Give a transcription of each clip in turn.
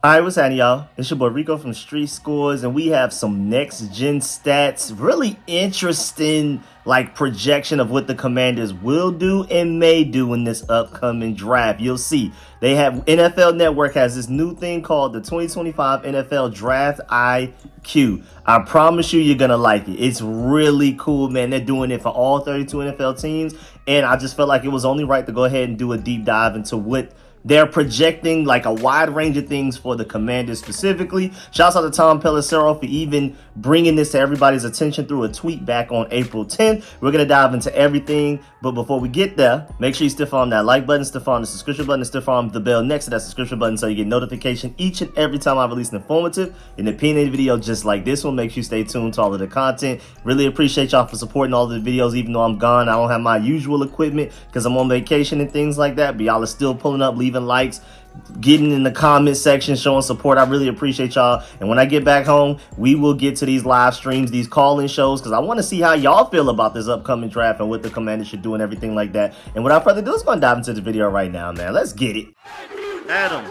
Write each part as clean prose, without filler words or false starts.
All right, what's happening, y'all? It's your boy Rico from StreetScores, and we have some next-gen stats. Really interesting, projection of what the Commanders will do and may do in this upcoming draft. You'll see. They have NFL Network has this new thing called the 2025 NFL Draft IQ. I promise you, you're gonna like it. It's really cool, man. They're doing it for all 32 NFL teams, and I just felt like it was only right to go ahead and do a deep dive into what they're projecting, like a wide range of things for the Commanders specifically. Shouts out to Tom Pelissero for even bringing this to everybody's attention through a tweet back on April 10th. We're going to dive into everything. But before we get there, make sure you stiff on that like button, stiff on the subscription button, and stiff on the bell next to that subscription button so you get notification each and every time I release an informative and opinionated video just like this one. Make sure you stay tuned to all of the content. Really appreciate y'all for supporting all the videos, even though I'm gone. I don't have my usual equipment because I'm on vacation and things like that. But y'all are still pulling up, leaving likes, getting in the comment section, showing support. I really appreciate y'all. And when I get back home, we will get to these live streams, these call-in shows, because I want to see how y'all feel about this upcoming draft and what the Commanders should do and everything like that. And without further ado, let's go and dive into the video right now, man. Let's get it. Adam.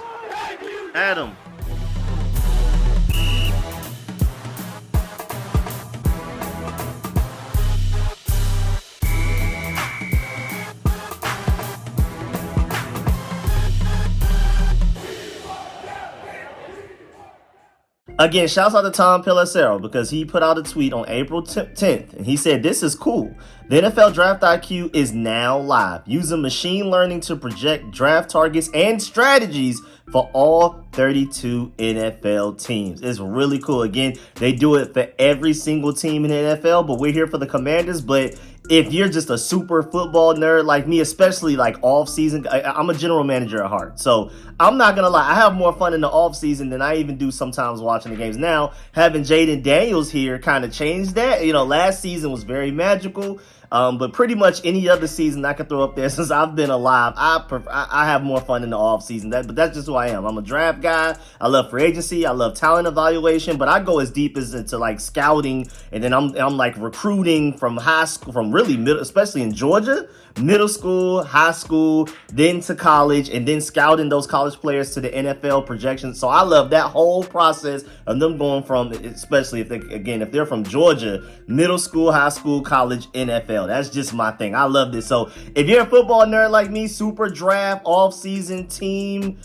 Again, shouts out to Tom Pelissero because he put out a tweet on April 10th and he said, "This is cool. The NFL Draft IQ is now live, using machine learning to project draft targets and strategies for all 32 NFL teams." It's really cool. Again, they do it for every single team in the NFL, but we're here for the Commanders. But if you're just a super football nerd like me, especially like off season, I'm a general manager at heart. So I'm not going to lie. I have more fun in the off season than I even do sometimes watching the games. Now, having Jaden Daniels here kind of changed that. Last season was very magical. But pretty much any other season I could throw up there since I've been alive, I have more fun in the off season. But that's just who I am. I'm a draft guy. I love free agency. I love talent evaluation. But I go as deep as into like scouting, and then I'm like recruiting from high school, from really middle, especially in Georgia, middle school, high school, then to college, and then scouting those college players to the NFL projections. So I love that whole process of them going from, especially if they're from Georgia, middle school, high school, college, NFL. That's just my thing. I love this. So if you're a football nerd like me, super draft, off-season team,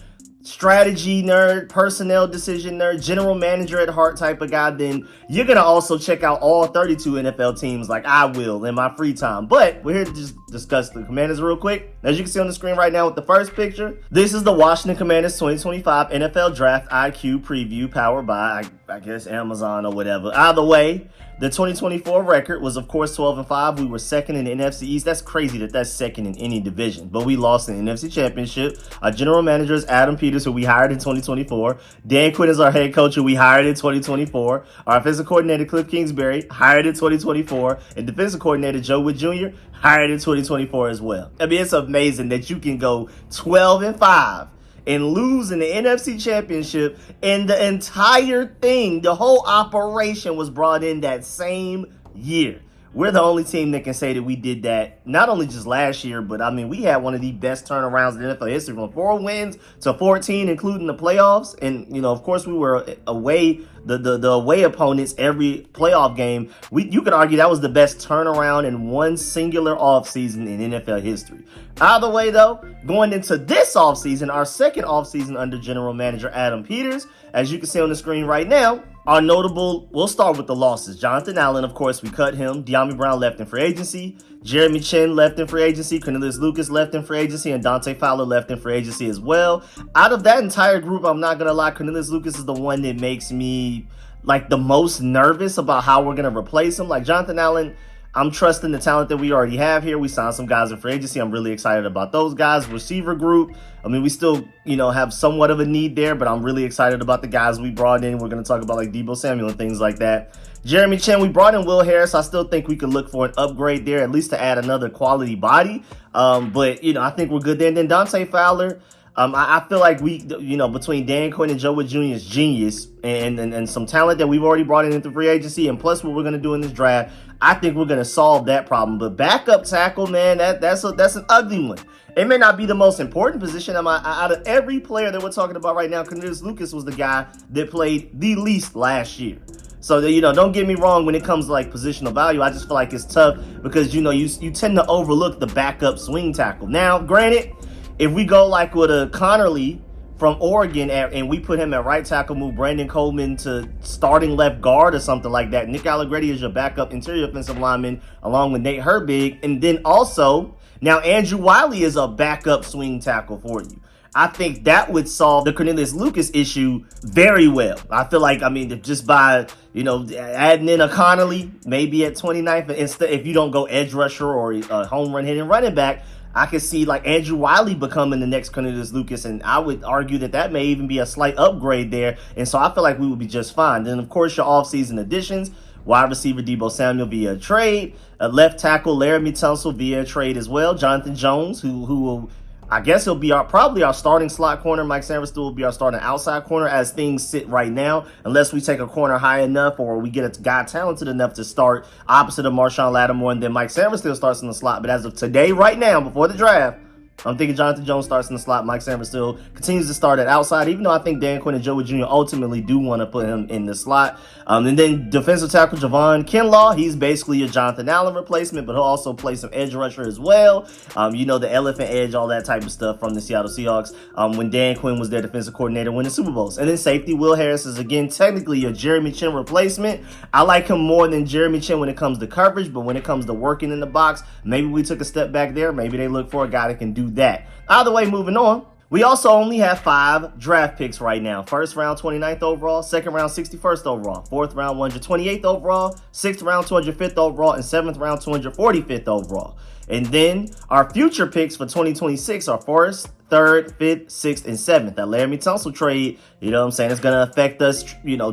strategy nerd, personnel decision nerd, general manager at heart type of guy, then you're going to also check out all 32 NFL teams like I will in my free time. But we're here to just discuss the Commanders real quick. As you can see on the screen right now with the first picture, this is the Washington Commanders 2025 NFL Draft IQ preview powered by, I guess, Amazon or whatever. Either way, the 2024 record was, of course, 12-5. We were second in the NFC East. That's crazy that that's second in any division. But we lost in the NFC Championship. Our general manager is Adam Peters, who we hired in 2024. Dan Quinn is our head coach, who we hired in 2024. Our offensive coordinator, Cliff Kingsbury, hired in 2024. And defensive coordinator, Joe Wood Jr., hired in 2024 as well. I mean, it's amazing that you can go 12-5 and lose in the NFC Championship, and the entire thing, the whole operation was brought in that same year. We're the only team that can say that we did that, not only just last year, but I mean, we had one of the best turnarounds in NFL history, from 4 wins to 14, including the playoffs. And, of course, we were away, the away opponents every playoff game. You could argue that was the best turnaround in one singular offseason in NFL history. Either way, though, going into this offseason, our second offseason under general manager Adam Peters, as you can see on the screen right now, our notable, we'll start with the losses. Jonathan Allen, of course, we cut him. De'Ami Brown left in free agency. Jeremy Chin left in free agency. Cornelius Lucas left in free agency. And Dante Fowler left in free agency as well. Out of that entire group, I'm not going to lie, Cornelius Lucas is the one that makes me the most nervous about how we're going to replace him. Like Jonathan Allen, I'm trusting the talent that we already have here. We signed some guys in free agency. I'm really excited about those guys. Receiver group, I mean, we still, have somewhat of a need there, but I'm really excited about the guys we brought in. We're going to talk about like Deebo Samuel and things like that. Jeremy Chin, we brought in Will Harris. I still think we could look for an upgrade there, at least to add another quality body. But, I think we're good there. And then Dante Fowler, I feel like we, between Dan Quinn and Joe Wood Jr. is genius and some talent that we've already brought in into free agency, and plus what we're going to do in this draft, I think we're going to solve that problem. But backup tackle, man, that's an ugly one. It may not be the most important position. Out of every player that we're talking about right now, Cornelius Lucas was the guy that played the least last year. So, don't get me wrong when it comes to like positional value. I just feel like it's tough because, you tend to overlook the backup swing tackle. Now, granted, if we go like with a Connerly from Oregon and we put him at right tackle, move Brandon Coleman to starting left guard or something like that, Nick Allegretti is your backup interior offensive lineman along with Nate Herbig. And then also, now Andrew Wiley is a backup swing tackle for you. I think that would solve the Cornelius Lucas issue very well. I feel like, just by, adding in a Connerly, maybe at 29th, instead, if you don't go edge rusher or a home run hitting running back, I could see like Andrew Wiley becoming the next Cornelius Lucas, and I would argue that may even be a slight upgrade there. And so I feel like we would be just fine. Then, of course, your offseason additions, wide receiver Deebo Samuel via trade, left tackle Laramie Tunsil via trade as well, Jonathan Jones, who will, I guess he'll be probably our starting slot corner. Mike Sanderson will be our starting outside corner as things sit right now, unless we take a corner high enough or we get a guy talented enough to start opposite of Marshawn Lattimore, and then Mike Sanderson still starts in the slot. But as of today, right now, before the draft, I'm thinking Jonathan Jones starts in the slot. Mike Sanford still continues to start at outside, even though I think Dan Quinn and Joey Jr. ultimately do want to put him in the slot. And then defensive tackle Javon Kinlaw, he's basically a Jonathan Allen replacement, but he'll also play some edge rusher as well. The elephant edge, all that type of stuff from the Seattle Seahawks when Dan Quinn was their defensive coordinator winning Super Bowls. And then safety Will Harris is, again, technically a Jeremy Chin replacement. I like him more than Jeremy Chin when it comes to coverage, but when it comes to working in the box, maybe we took a step back there. Maybe they look for a guy that can do that. Either way, moving on. We also only have 5 draft picks right now. First round, 29th overall. Second round, 61st overall. Fourth round, 128th overall. Sixth round, 205th overall. And seventh round, 245th overall. And then our future picks for 2026 are 1st, 3rd, 5th, 6th, and 7th. That Laramie Tunsil trade, it's going to affect us,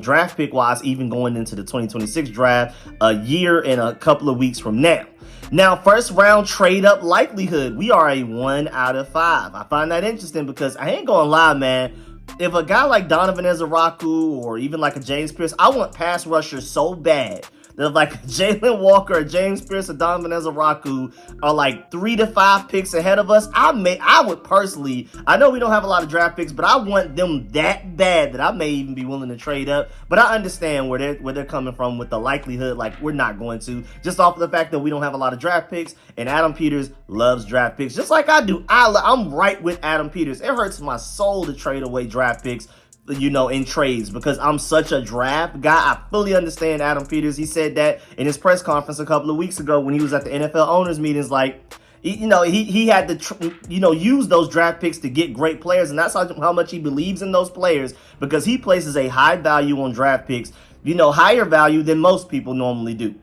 draft pick-wise, even going into the 2026 draft a year and a couple of weeks from now. Now, first round trade up likelihood, we are a 1 out of 5. I find that interesting because I ain't gonna lie, man. If a guy like Donovan Ezaraku or even like a James Pierce, I want pass rushers so bad. That like Jalen Walker or James Pierce or Donovan Ezaraku are like 3 to 5 picks ahead of us. I would personally, I know we don't have a lot of draft picks, but I want them that bad that I may even be willing to trade up. But I understand where they're coming from with the likelihood, like we're not going to, just off of the fact that we don't have a lot of draft picks. And Adam Peters loves draft picks, just like I do. I'm right with Adam Peters. It hurts my soul to trade away draft picks, in trades, because I'm such a draft guy. I fully understand Adam Peters. He said that in his press conference a couple of weeks ago when he was at the NFL owners meetings, like, he had to, use those draft picks to get great players. And that's how much he believes in those players, because he places a high value on draft picks, higher value than most people normally do.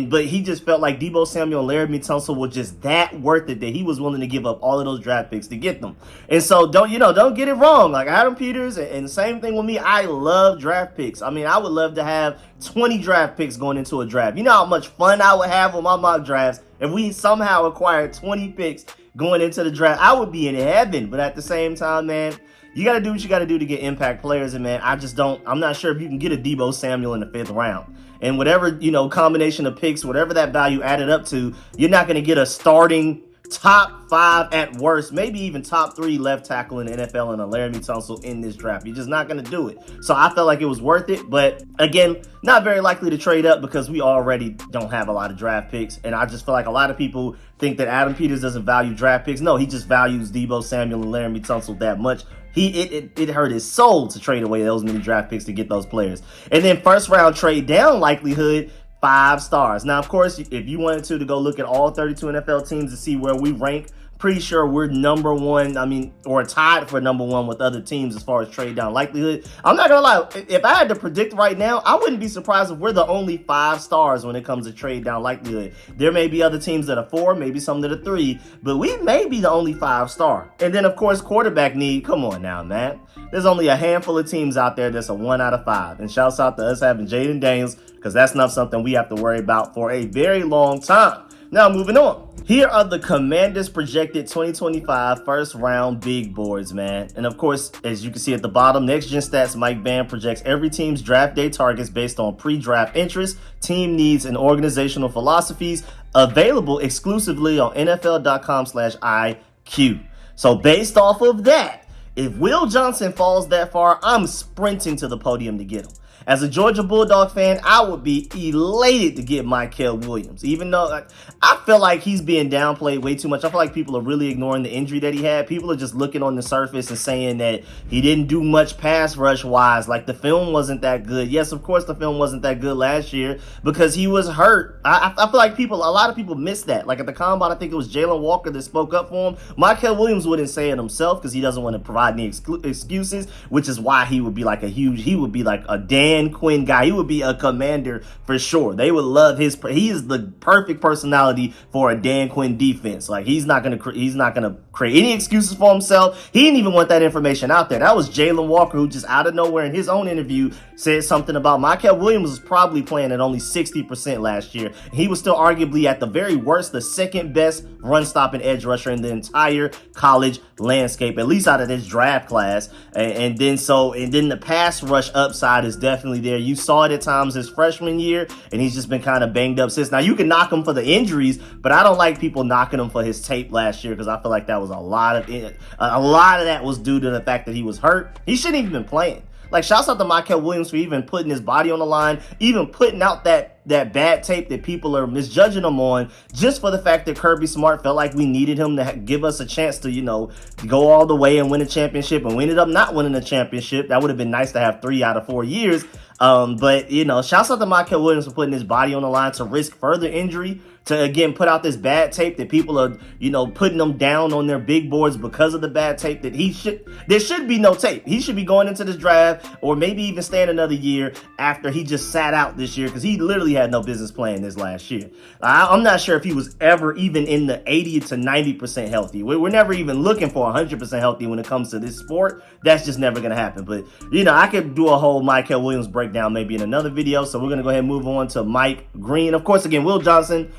But he just felt like Deebo Samuel and Laramie Tunsil were just that worth it that he was willing to give up all of those draft picks to get them. And so don't get it wrong. Like Adam Peters, and the same thing with me. I love draft picks. I would love to have 20 draft picks going into a draft. You know how much fun I would have with my mock drafts if we somehow acquired 20 picks going into the draft. I would be in heaven. But at the same time, man, you got to do what you got to do to get impact players. And man, I'm not sure if you can get a Deebo Samuel in the 5th round. And whatever, combination of picks, whatever that value added up to, you're not going to get a starting top 5 at worst, maybe even top 3 left tackle in the NFL and a Laramie Tunsil in this draft. You're just not going to do it. So I felt like it was worth it. But again, not very likely to trade up because we already don't have a lot of draft picks. And I just feel like a lot of people think that Adam Peters doesn't value draft picks. No, he just values Deebo Samuel and Laramie Tunsil that much. It hurt his soul to trade away those many draft picks to get those players. And then first round trade down likelihood, 5 stars. Now, of course, if you wanted to go look at all 32 NFL teams to see where we rank, pretty sure we're number 1, or tied for number 1 with other teams as far as trade down likelihood. I'm not gonna lie, if I had to predict right now, I wouldn't be surprised if we're the only 5 stars when it comes to trade down likelihood. There may be other teams that are 4, maybe some that are 3, but we may be the only 5-star. And then, of course, quarterback need. Come on now, man. There's only a handful of teams out there that's a 1 out of 5. And shouts out to us having Jaden Daniels, because that's not something we have to worry about for a very long time. Now, moving on. Here are the Commanders' projected 2025 first round big boards, man. And of course, as you can see at the bottom, Next Gen Stats Mike Van projects every team's draft day targets based on pre-draft interests, team needs, and organizational philosophies, available exclusively on NFL.com/IQ. Q. So based off of that, if Will Johnson falls that far, I'm sprinting to the podium to get him. As a Georgia Bulldog fan, I would be elated to get Michael Williams, even though I feel like he's being downplayed way too much. I feel like people are really ignoring the injury that he had. People are just looking on the surface and saying that he didn't do much pass rush wise. Like the film wasn't that good. Yes, of course the film wasn't that good last year because he was hurt. I feel like a lot of people missed that. Like at the combine, I think it was Jalen Walker that spoke up for him. Michael Williams wouldn't say it himself because he doesn't want to provide any excuses, which is why he would be like a Dan Quinn guy. He would be a commander for sure. They would love he is the perfect personality for a Dan Quinn defense. Like he's not gonna create any excuses for himself. He didn't even want that information out there. That was Jalen Walker who just out of nowhere in his own interview said something about Michael Williams was probably playing at only 60% last year. He was still arguably at the very worst the second best run stopping edge rusher in the entire college landscape, at least out of this draft class. And then the pass rush upside is definitely there. You saw it at times his freshman year, and he's just been kind of banged up since. Now you can knock him for the injuries, but I don't like people knocking him for his tape last year because I feel like that was a lot of that was due to the fact that he was hurt. He shouldn't even been playing. Like, shouts out to Michael Williams for even putting his body on the line, even putting out that bad tape that people are misjudging him on, just for the fact that Kirby Smart felt like we needed him to give us a chance to, go all the way and win a championship. And we ended up not winning a championship. That would have been nice to have 3 out of 4 years. But shouts out to Michael Williams for putting his body on the line to risk further injury, to again put out this bad tape that people are, putting them down on their big boards because of the bad tape that there should be no tape. He should be going into this draft or maybe even staying another year after he just sat out this year because he literally had no business playing this last year. I'm not sure if he was ever even in the 80 to 90% healthy. We're never even looking for 100% healthy when it comes to this sport. That's just never going to happen. But, I could do a whole Michael Williams breakdown maybe in another video. So we're going to go ahead and move on to Mike Green. Of course, again, Will Johnson.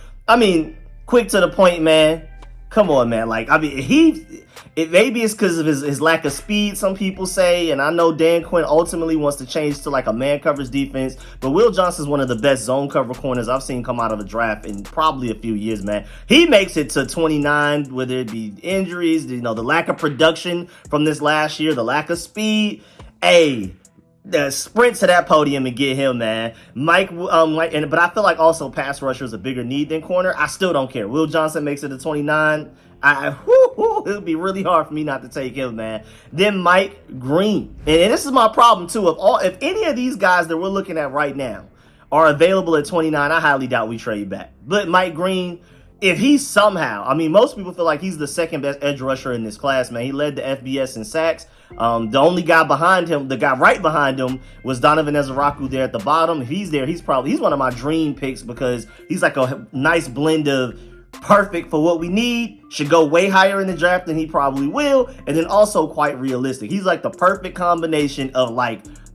Quick to the point, man. Come on, man. Maybe it's because of his lack of speed, some people say, and I know Dan Quinn ultimately wants to change to a man coverage defense, but Will Johnson's one of the best zone cover corners I've seen come out of a draft in probably a few years, man. He makes it to 29, whether it be injuries, the lack of production from this last year, the lack of speed. The sprint to that podium and get him, man. But I feel like also pass rusher is a bigger need than corner. I still don't care. Will Johnson makes it to 29. It'll be really hard for me not to take him, man. Then Mike Green, and this is my problem too. If any of these guys that we're looking at right now are available at 29, I highly doubt we trade back. But Mike Green, if he somehow, most people feel like he's the second best edge rusher in this class, man. He led the FBS in sacks. The only guy behind him, the guy right behind him, was Donovan Ezeraku there at the bottom. If he's there, he's one of my dream picks because he's like a nice blend of perfect for what we need, should go way higher in the draft than he probably will, and then also quite realistic. He's like the perfect combination of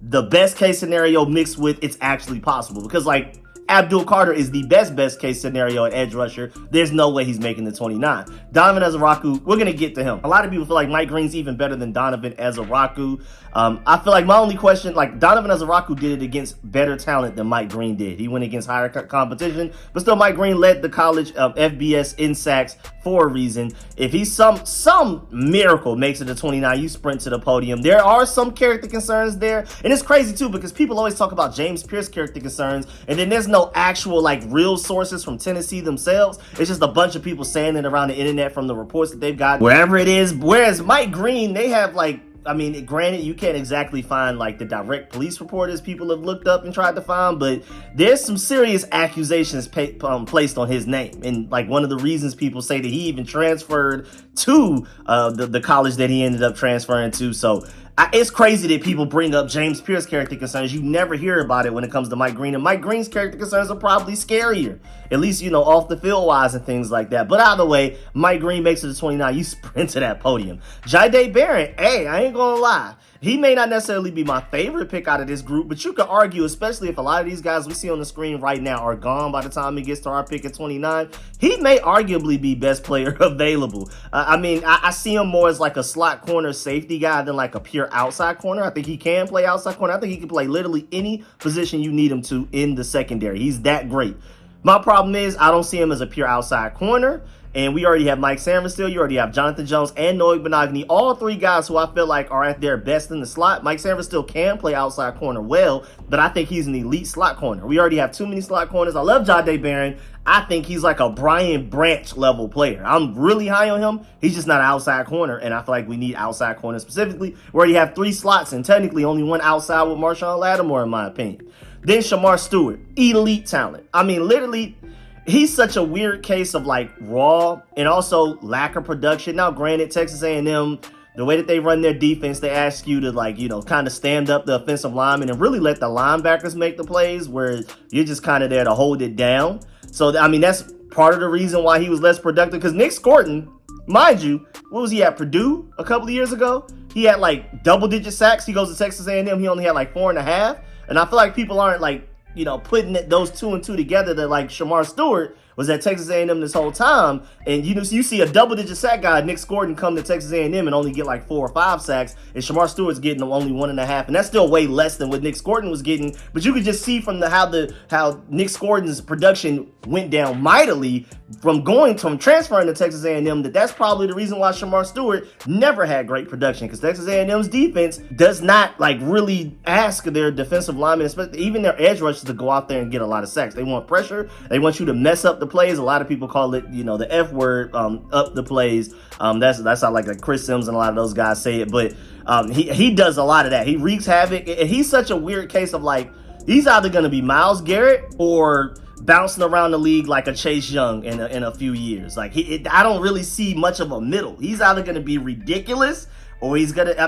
the best case scenario mixed with it's actually possible because Abdul Carter is the best case scenario at edge rusher. There's no way he's making the 29. Donovan Ezeraku, we're going to get to him. A lot of people feel like Mike Green's even better than Donovan Ezeraku. I feel like my only question, Donovan Ezeraku did it against better talent than Mike Green did. He went against higher competition, but still Mike Green led the college FBS in sacks for a reason. If he's some miracle makes it to 29, you sprint to the podium. There are some character concerns there, and it's crazy too because people always talk about James Pierce character concerns, and then there's no actual real sources from Tennessee themselves. It's just a bunch of people saying it around the internet from the reports that they've got wherever it is. Whereas Mike Green, they have granted, you can't exactly find the direct police reporters people have looked up and tried to find, but there's some serious accusations placed on his name. And one of the reasons people say that he even transferred to the college that he ended up transferring to. So it's crazy that people bring up James Pierce character concerns. You never hear about it when it comes to Mike Green. And Mike Green's character concerns are probably scarier, at least, off the field wise and things like that. But either way, Mike Green makes it to 29. You sprint to that podium. Jahdae Barron, I ain't gonna lie. He may not necessarily be my favorite pick out of this group, but you could argue, especially if a lot of these guys we see on the screen right now are gone by the time he gets to our pick at 29, he may arguably be best player available. I see him more as a slot corner safety guy than a pure outside corner. I think he can play outside corner. I think he can play literally any position you need him to in the secondary. He's that great. My problem is I don't see him as a pure outside corner. And we already have Mike Sanders still. You already have Jonathan Jones and Noah Benogany. All three guys who I feel like are at their best in the slot. Mike Sanders still can play outside corner well, but I think he's an elite slot corner. We already have too many slot corners. I love Jahdae Barron. I think he's like a Brian Branch level player. I'm really high on him. He's just not an outside corner, and I feel like we need outside corners specifically. We already have three slots, and technically only one outside with Marshawn Lattimore, in my opinion. Then Shamar Stewart, elite talent. I mean, literally, he's such a weird case of like raw and also lack of production. Now, granted, Texas A&M, the way that they run their defense, they ask you to like, kind of stand up the offensive lineman and really let the linebackers make the plays where you're just kind of there to hold it down. So, I mean, that's part of the reason why he was less productive because Nick Scorton, mind you, what was he at Purdue a couple of years ago? He had like double-digit sacks. He goes to Texas A&M. He only had like 4.5. And I feel like people aren't like, putting those two and two together that like Shamar Stewart was at Texas A&M this whole time. And you see a double-digit sack guy, Nick Scorton, come to Texas A&M and only get like 4 or 5 sacks, and Shamar Stewart's getting only 1.5, and that's still way less than what Nick Scorton was getting. But you could just see from how Nick Scorton's production went down mightily from transferring to Texas A&M that's probably the reason why Shamar Stewart never had great production, because Texas A&M's defense does not like really ask their defensive linemen, especially even their edge rushers, to go out there and get a lot of sacks. They want pressure. They want you to mess up the plays. A lot of people call it, the F word, up the plays. That's how like Chris Sims and a lot of those guys say it. But he does a lot of that. He wreaks havoc. And he's such a weird case of like, he's either going to be Myles Garrett or bouncing around the league like a Chase Young in a few years. Like I don't really see much of a middle. He's either going to be ridiculous or he's going to,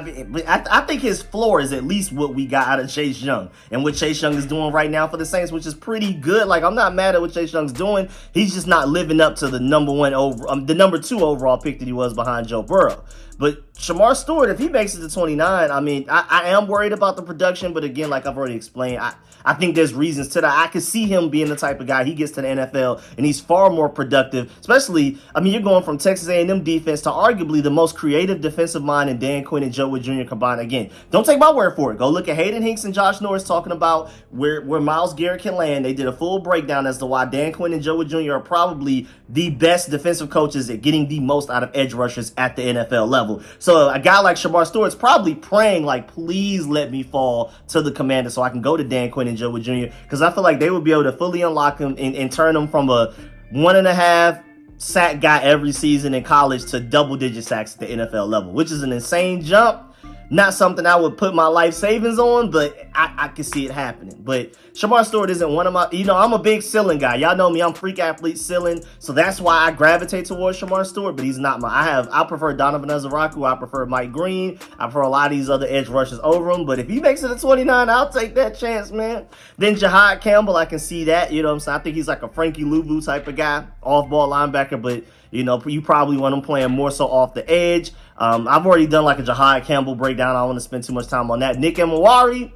I think his floor is at least what we got out of Chase Young and what Chase Young is doing right now for the Saints, which is pretty good. Like, I'm not mad at what Chase Young's doing. He's just not living up to the number 2 overall pick that he was behind Joe Burrow. But Shamar Stewart, if he makes it to 29, I mean, I am worried about the production, but again, like I've already explained, I think there's reasons to that. I could see him being the type of guy, he gets to the NFL and he's far more productive, especially, I mean, you're going from Texas A&M defense to arguably the most creative defensive mind in Dan Quinn and Joe Wood Jr. combined. Again, don't take my word for it. Go look at Hayden Hinks and Josh Norris talking about where Myles Garrett can land. They did a full breakdown as to why Dan Quinn and Joe Wood Jr. are probably the best defensive coaches at getting the most out of edge rushers at the NFL level. So a guy like Shamar Stewart's probably praying like, please let me fall to the Commanders so I can go to Dan Quinn and Joe Wood Jr. because I feel like they would be able to fully unlock him and turn him from a 1.5 sack guy every season in college to double-digit sacks at the NFL level, which is an insane jump. Not something I would put my life savings on, but I can see it happening. But Shamar Stewart isn't one of my, I'm a big ceiling guy. Y'all know me, I'm freak athlete ceiling. So that's why I gravitate towards Shamar Stewart, but he's not I prefer Donovan Ezeraku. I prefer Mike Green. I prefer a lot of these other edge rushers over him. But if he makes it to 29, I'll take that chance, man. Then Jahad Campbell, I can see that. You know what I'm saying? I think he's like a Frankie Louvu type of guy, off-ball linebacker, but you probably want him playing more so off the edge. I've already done like a Jahad Campbell breakdown. I don't want to spend too much time on that. Nick Emawari,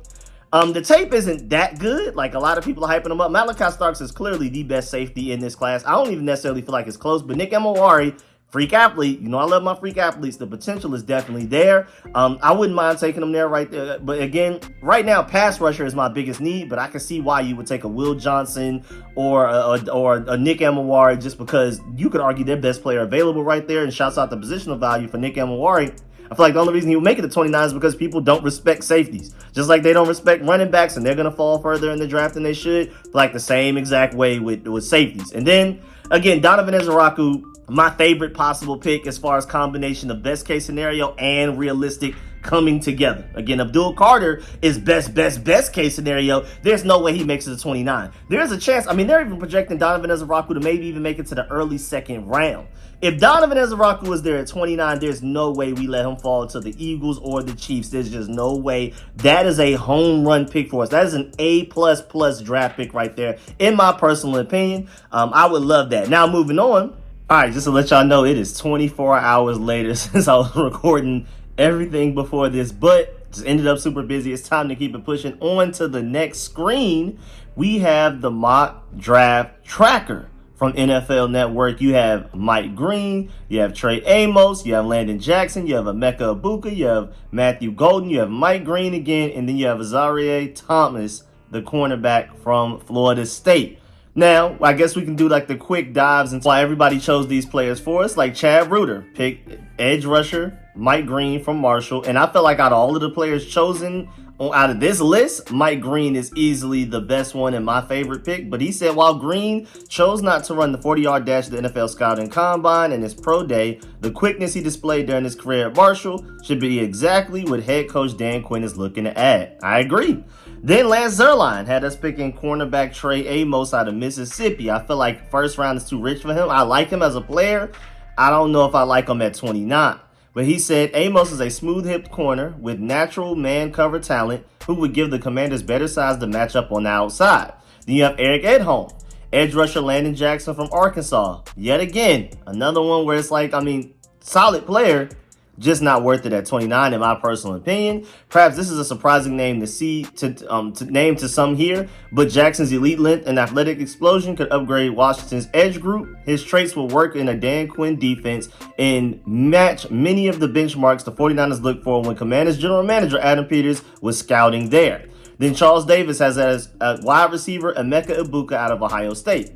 the tape isn't that good. Like, a lot of people are hyping him up. Malachi Starks is clearly the best safety in this class. I don't even necessarily feel like it's close, but Nick Emawari, freak athlete. I love my freak athletes. The potential is definitely there. I wouldn't mind taking him there right there. But again, right now, pass rusher is my biggest need, but I can see why you would take a Will Johnson or a Nick Emawari, just because you could argue their best player available right there, and shouts out the positional value for Nick Emawari. I feel like the only reason he would make it to 29 is because people don't respect safeties. Just like they don't respect running backs, and they're going to fall further in the draft than they should, like the same exact way with safeties. And then, again, Donovan Ezeraku, my favorite possible pick as far as combination of best case scenario and realistic coming together. Again, Abdul Carter is best case scenario. There's no way he makes it to 29. There's a chance. I mean, they're even projecting Donovan Ezeraku to maybe even make it to the early second round. If Donovan Ezeraku was there at 29, there's no way we let him fall to the Eagles or the Chiefs. There's just no way. That is a home run pick for us. That is an A++ draft pick right there, in my personal opinion. I would love that. Now, moving on. All right, just to let y'all know, it is 24 hours later since I was recording everything before this, but just ended up super busy. It's time to keep it pushing. On to the next screen, we have the mock draft tracker from NFL Network. You have Mike Green, you have Trey Amos, you have Landon Jackson, you have Emeka Ibuka, you have Matthew Golden, you have Mike Green again, and then you have Azareye'h Thomas, the cornerback from Florida State. Now, I guess we can do like the quick dives into why everybody chose these players for us. Like Chad Reuter picked edge rusher Mike Green from Marshall. And I felt like out of all of the players chosen out of this list, Mike Green is easily the best one and my favorite pick. But he said while Green chose not to run the 40-yard dash at the NFL Scouting Combine and his pro day, the quickness he displayed during his career at Marshall should be exactly what head coach Dan Quinn is looking to add. I agree. Then Lance Zierlein had us picking cornerback Trey Amos out of Mississippi. I feel like first round is too rich for him. I like him as a player. I don't know if I like him at 29. But he said Amos is a smooth-hipped corner with natural man-cover talent who would give the Commanders better size to match up on the outside. Then you have Eric Edholm, edge rusher Landon Jackson from Arkansas. Yet again, another one where it's like, solid player, just not worth it at 29 in my personal opinion. Perhaps this is a surprising name to name to some here, but Jackson's elite length and athletic explosion could upgrade Washington's edge group. His traits will work in a Dan Quinn defense and match many of the benchmarks the 49ers look for when Commanders general manager Adam Peters was scouting there. Then Charles Davis has as a wide receiver Emeka Ibuka out of Ohio State.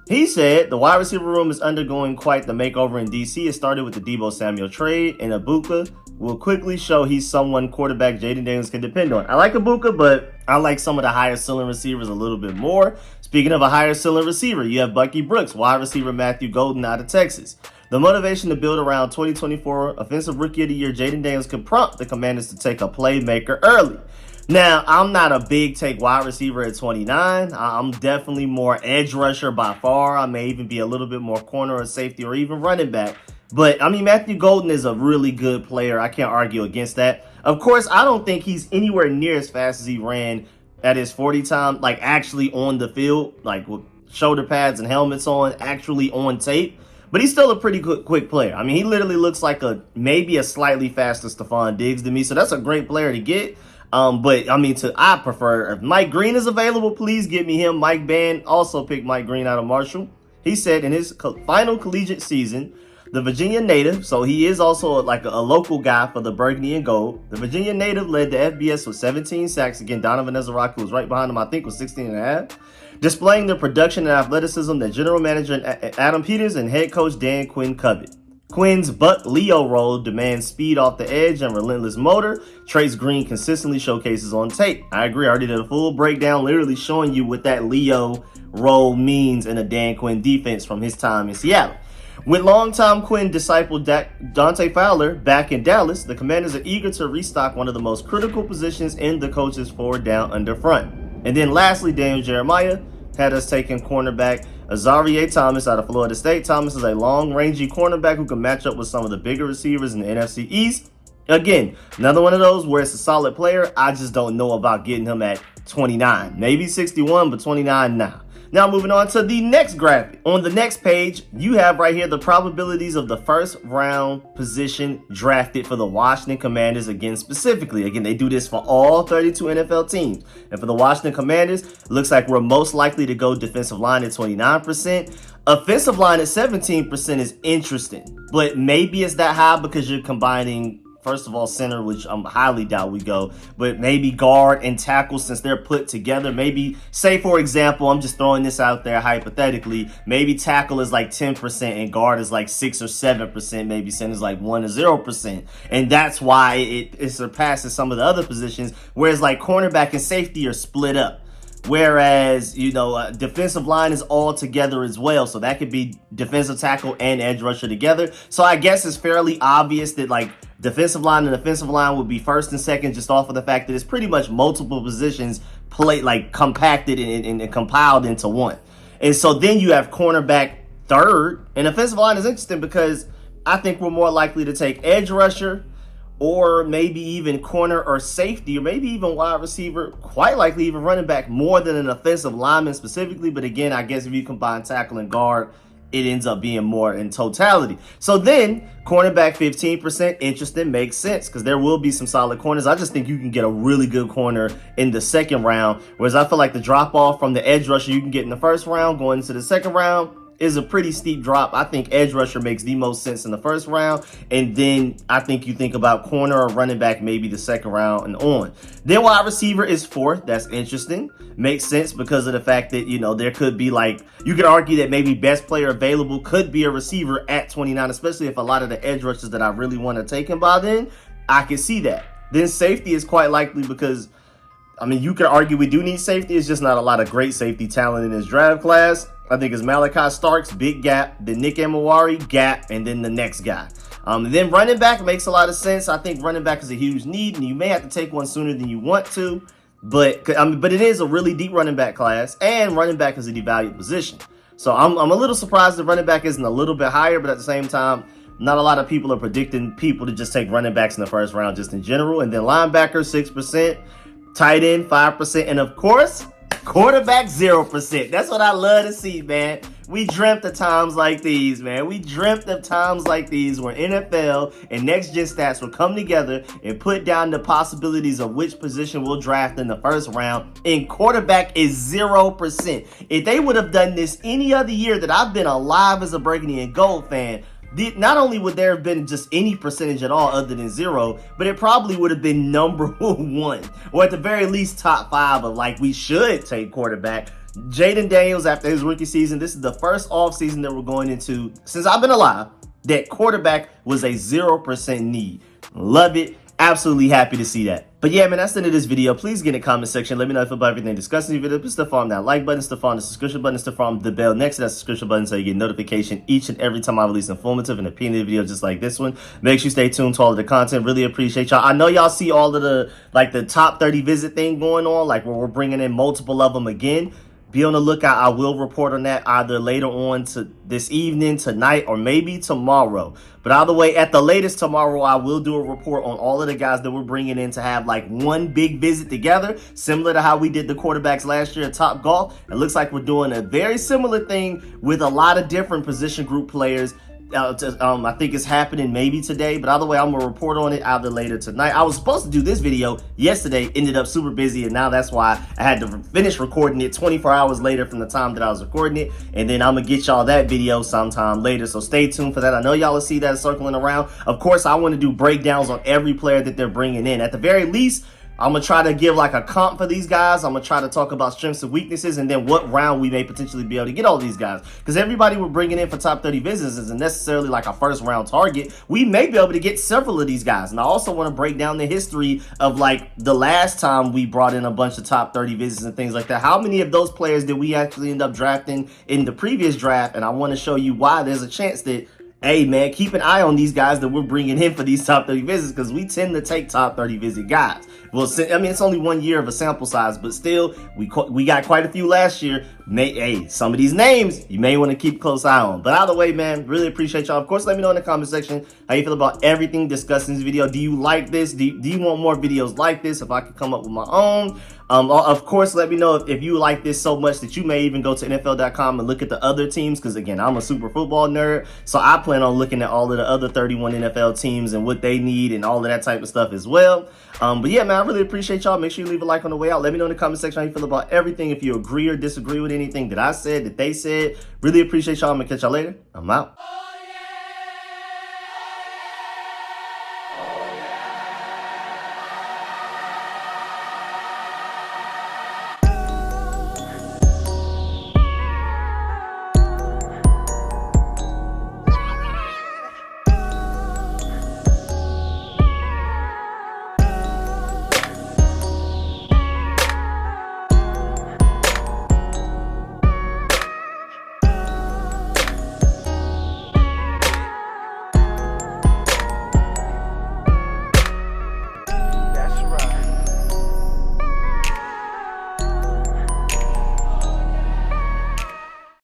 He said the wide receiver room is undergoing quite the makeover in DC. It started with the Deebo Samuel trade, and Ibuka will quickly show he's someone quarterback Jaden Daniels can depend on. I like Ibuka, but I like some of the higher ceiling receivers a little bit more. Speaking of a higher ceiling receiver, you have Bucky Brooks, wide receiver Matthew Golden out of Texas. The motivation to build around 2024 Offensive Rookie of the Year Jaden Daniels could prompt the Commanders to take a playmaker early. Now, I'm not a big take wide receiver at 29. I'm definitely more edge rusher by far. I may even be a little bit more corner or safety or even running back. But, Matthew Golden is a really good player. I can't argue against that. Of course, I don't think he's anywhere near as fast as he ran at his 40 time, like actually on the field, like with shoulder pads and helmets on, actually on tape. But he's still a pretty quick player. He literally looks like maybe a slightly faster Stephon Diggs to me. So that's a great player to get. I prefer if Mike Green is available, please get me him. Mike Bann also picked Mike Green out of Marshall. He said in his final collegiate season, the Virginia native, so he is also like a local guy for the Burgundy and Gold. The Virginia native led the FBS with 17 sacks. Again, Donovan Ezra, who was right behind him, I think was 16 and a half. Displaying the production and athleticism that general manager Adam Peters and head coach Dan Quinn covet. Quinn's Buck Leo role demands speed off the edge and relentless motor. Trace Green consistently showcases on tape. I agree. I already did a full breakdown, literally showing you what that Leo role means in a Dan Quinn defense from his time in Seattle. With longtime Quinn disciple Dante Fowler back in Dallas, the Commanders are eager to restock one of the most critical positions in the coach's forward down under front. And then lastly, Daniel Jeremiah had us taking cornerback Azareye'h Thomas out of Florida State. Thomas is a long, rangy cornerback who can match up with some of the bigger receivers in the NFC East. Again, another one of those where it's a solid player. I just don't know about getting him at 29. Maybe 61, but 29 now. Now moving on to the next graphic. On the next page, you have right here the probabilities of the first round position drafted for the Washington Commanders. Again, specifically, they do this for all 32 NFL teams. And for the Washington Commanders, it looks like we're most likely to go defensive line at 29%. Offensive line at 17% is interesting, but maybe it's that high because you're combining, first of all, center, which I highly doubt we go, but maybe guard and tackle since they're put together. Maybe, say for example, I'm just throwing this out there hypothetically, maybe tackle is like 10% and guard is like 6 or 7%, maybe center is like 1 or 0%. And that's why it surpasses some of the other positions, whereas like cornerback and safety are split up. Whereas, defensive line is all together as well. So that could be defensive tackle and edge rusher together. So I guess it's fairly obvious that like defensive line and offensive line would be first and second just off of the fact that it's pretty much multiple positions compacted and compiled into one. And so then you have cornerback third. And offensive line is interesting because I think we're more likely to take edge rusher or maybe even corner or safety, or maybe even wide receiver, quite likely even running back more than an offensive lineman specifically. But again, I guess if you combine tackle and guard, it ends up being more in totality. So then cornerback 15%, interesting, makes sense because there will be some solid corners. I just think you can get a really good corner in the second round, whereas I feel like the drop off from the edge rusher you can get in the first round going into the second round is a pretty steep drop. I think edge rusher makes the most sense in the first round. And then I think you think about corner or running back maybe the second round and on. Then wide receiver is fourth. That's interesting. Makes sense because of the fact that, you know, there could be like, you could argue that maybe best player available could be a receiver at 29, especially if a lot of the edge rushers that I really want to take him by then, I can see that. Then safety is quite likely because, I mean, you could argue we do need safety. It's just not a lot of great safety talent in this draft class. I think it's Malachi Starks, big gap, then Nick Amawari, gap, and then the next guy. Then running back makes a lot of sense. I think running back is a huge need, and you may have to take one sooner than you want to. But it is a really deep running back class, and running back is a devalued position. So I'm a little surprised that running back isn't a little bit higher, but at the same time, not a lot of people are predicting people to just take running backs in the first round just in general. And then linebacker, 6%, tight end, 5%, and of course, quarterback, 0%. That's what I love to see, man. We dreamt of times like these, man. We dreamt of times like these where NFL and next-gen stats will come together and put down the possibilities of which position we'll draft in the first round. And quarterback is 0%. If they would have done this any other year that I've been alive as a Burgundy and Gold fan, not only would there have been just any percentage at all other than 0, but it probably would have been number 1, or at the very least top 5 of like, we should take quarterback. Jaden Daniels, after his rookie season, this is the first offseason that we're going into since I've been alive that quarterback was a 0% need. Love it. Absolutely happy to see that. But yeah, man, that's the end of this video. Please get in the comment section. Let me know if about everything discussed in the video. Put stuff on that like button, stuff on the subscription button, stuff on the bell next to that subscription button so you get notification each and every time I release informative and opinion video just like this one. Make sure you stay tuned to all of the content. Really appreciate y'all. I know y'all see all of the top 30 visit thing going on, like where we're bringing in multiple of them again. Be on the lookout. I will report on that either later on to this evening, tonight, or maybe tomorrow. But either way, at the latest tomorrow, I will do a report on all of the guys that we're bringing in to have like one big visit together, similar to how we did the quarterbacks last year at Top Golf. It looks like we're doing a very similar thing with a lot of different position group players. I think it's happening maybe today, but either way, I'm gonna report on it either later tonight. I was supposed to do this video yesterday, ended up super busy, and now that's why I had to finish recording it 24 hours later from the time that I was recording it, and then I'm gonna get y'all that video sometime later, so stay tuned for that. I know y'all will see that circling around. Of course, I want to do breakdowns on every player that they're bringing in. At the very least, I'm going to try to give like a comp for these guys. I'm going to try to talk about strengths and weaknesses and then what round we may potentially be able to get all these guys. Because everybody we're bringing in for top 30 visits isn't necessarily like a first round target. We may be able to get several of these guys. And I also want to break down the history of like the last time we brought in a bunch of top 30 visits and things like that. How many of those players did we actually end up drafting in the previous draft? And I want to show you why there's a chance that, hey, man, keep an eye on these guys that we're bringing in for these top 30 visits because we tend to take top 30 visit guys. Well, I mean, it's only 1 year of a sample size, but still, we got quite a few last year. Hey, some of these names you may want to keep a close eye on. But either way, man, really appreciate y'all. Of course, let me know in the comment section how you feel about everything discussed in this video. Do you like this? Do you want more videos like this? If I could come up with my own. Of course, let me know if you like this so much that you may even go to NFL.com and look at the other teams. Because again, I'm a super football nerd, so I plan on looking at all of the other 31 NFL teams and what they need and all of that type of stuff as well. But yeah, man, I really appreciate y'all. Make sure you leave a like on the way out. Let me know in the comment section how you feel about everything. If you agree or disagree with anything that I said, that they said. Really appreciate y'all. I'm gonna catch y'all later. I'm out.